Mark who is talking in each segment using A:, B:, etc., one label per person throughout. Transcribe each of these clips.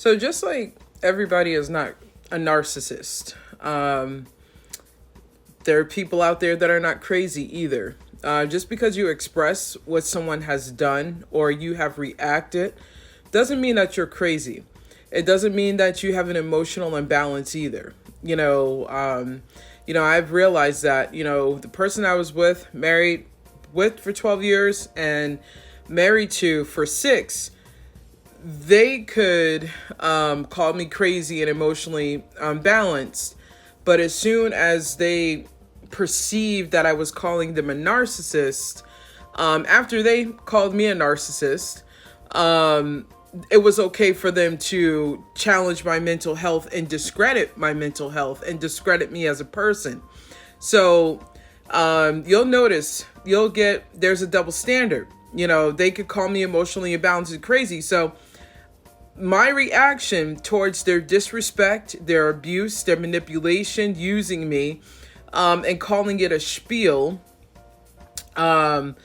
A: So just like everybody is not a narcissist, there are people out there that are not crazy either. Just because you express what someone has done or you have reacted doesn't mean that you're crazy. It doesn't mean that you have an emotional imbalance either. I've realized that, the person I was married with for 12 years and married to for 6, they could call me crazy and emotionally unbalanced. But as soon as they perceived that I was calling them a narcissist, after they called me a narcissist, it was okay for them to challenge my mental health and discredit my mental health and discredit me as a person. So you'll notice, there's a double standard. They could call me emotionally imbalanced and crazy. So my reaction towards their disrespect, their abuse, their manipulation, using me, and calling it a spiel, of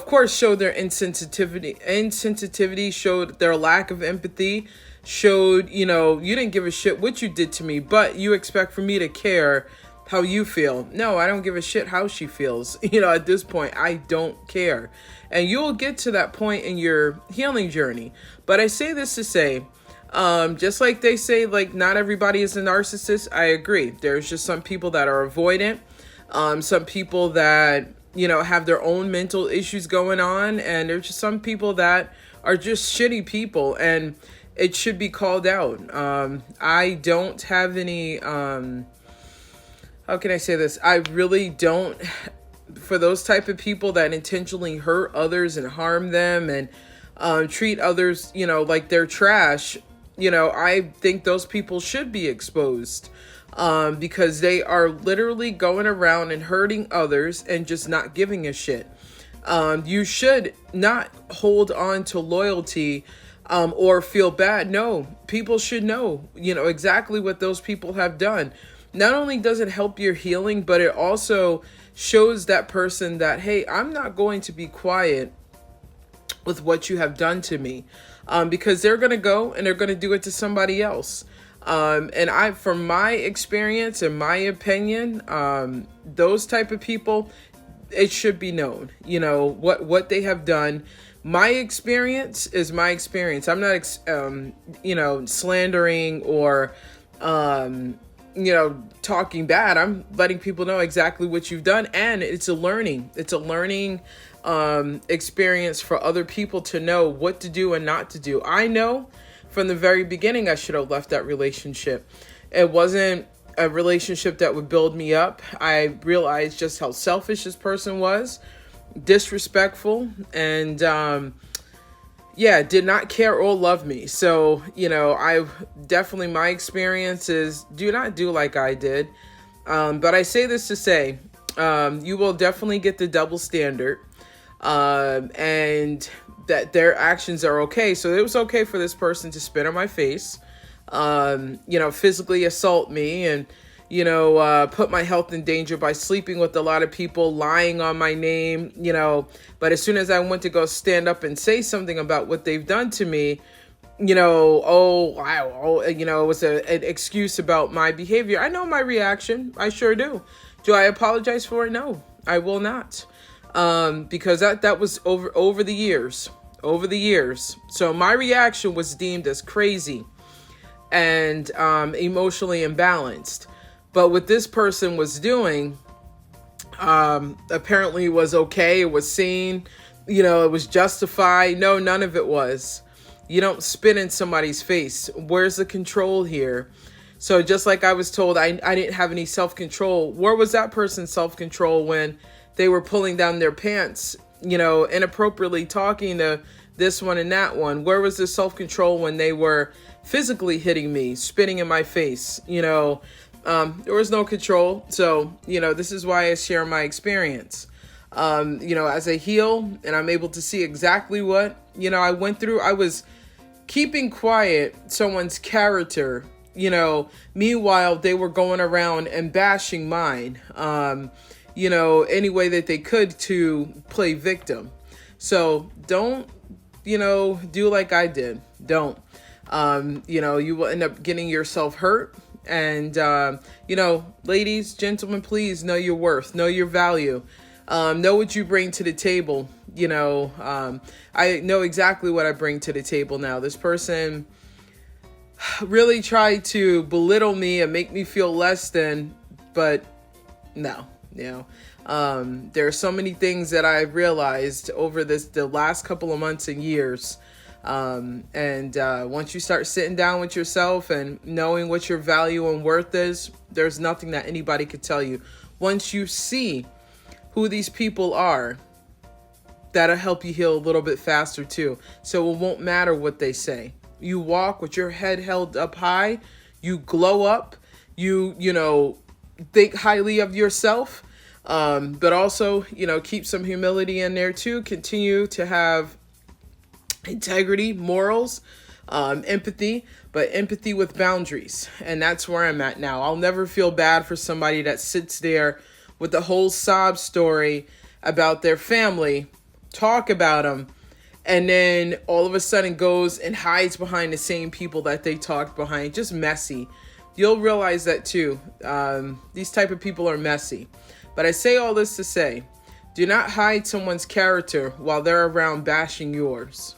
A: course, showed their insensitivity, showed their lack of empathy, showed, you didn't give a shit what you did to me, but you expect for me to care how you feel. No, I don't give a shit how she feels. At this point, I don't care. And you'll get to that point in your healing journey. But I say this to say, just like they say, like, not everybody is a narcissist. I agree. There's just some people that are avoidant. Some people that, have their own mental issues going on. And there's just some people that are just shitty people. And it should be called out. I don't have any, how can I say this? I really don't, for those type of people that intentionally hurt others and harm them and treat others, like they're trash. I think those people should be exposed because they are literally going around and hurting others and just not giving a shit. You should not hold on to loyalty or feel bad. No, people should know, exactly what those people have done. Not only does it help your healing, but it also shows that person that, hey, I'm not going to be quiet with what you have done to me, because they're going to go and they're going to do it to somebody else. And from my experience and my opinion, those type of people, it should be known, what they have done. My experience is my experience. I'm not, slandering or, talking bad. I'm letting people know exactly what you've done. And it's a learning experience for other people to know what to do and not to do. I know from the very beginning I should have left that relationship. It wasn't a relationship that would build me up. I realized just how selfish this person was, disrespectful, and did not care or love me. So, my experience is do not do like I did. But I say this to say, you will definitely get the double standard, and that their actions are okay. So it was okay for this person to spit on my face, physically assault me and, put my health in danger by sleeping with a lot of people, lying on my name, but as soon as I went to go stand up and say something about what they've done to me, it was an excuse about my behavior. I know my reaction. I sure do. Do I apologize for it? No, I will not. Because that was over the years. So my reaction was deemed as crazy and emotionally imbalanced. But what this person was doing apparently was okay. It was seen, it was justified. No, none of it was. You don't spit in somebody's face. Where's the control here? So just like I was told I didn't have any self-control, where was that person's self-control when they were pulling down their pants, inappropriately talking to this one and that one? Where was the self-control when they were physically hitting me, spitting in my face? There was no control. So, this is why I share my experience. As I heal and I'm able to see exactly what, I went through. I was keeping quiet someone's character, meanwhile they were going around and bashing mine, any way that they could to play victim. So don't, do like I did. Don't. You will end up getting yourself hurt. And, ladies, gentlemen, please know your worth, know your value, know what you bring to the table. I know exactly what I bring to the table now. This person really tried to belittle me and make me feel less than, but no, there are so many things that I've realized over the last couple of months and years. Once you start sitting down with yourself and knowing what your value and worth is, there's nothing that anybody could tell you. Once you see who these people are, that'll help you heal a little bit faster too. So it won't matter what they say. You walk with your head held up high, you glow up, you think highly of yourself, but also, keep some humility in there too. Continue to have integrity, morals, empathy, but empathy with boundaries. And that's where I'm at now. I'll never feel bad for somebody that sits there with a whole sob story about their family, talk about them, and then all of a sudden goes and hides behind the same people that they talked behind. Just messy. You'll realize that too. These type of people are messy. But I say all this to say, do not hide someone's character while they're around bashing yours.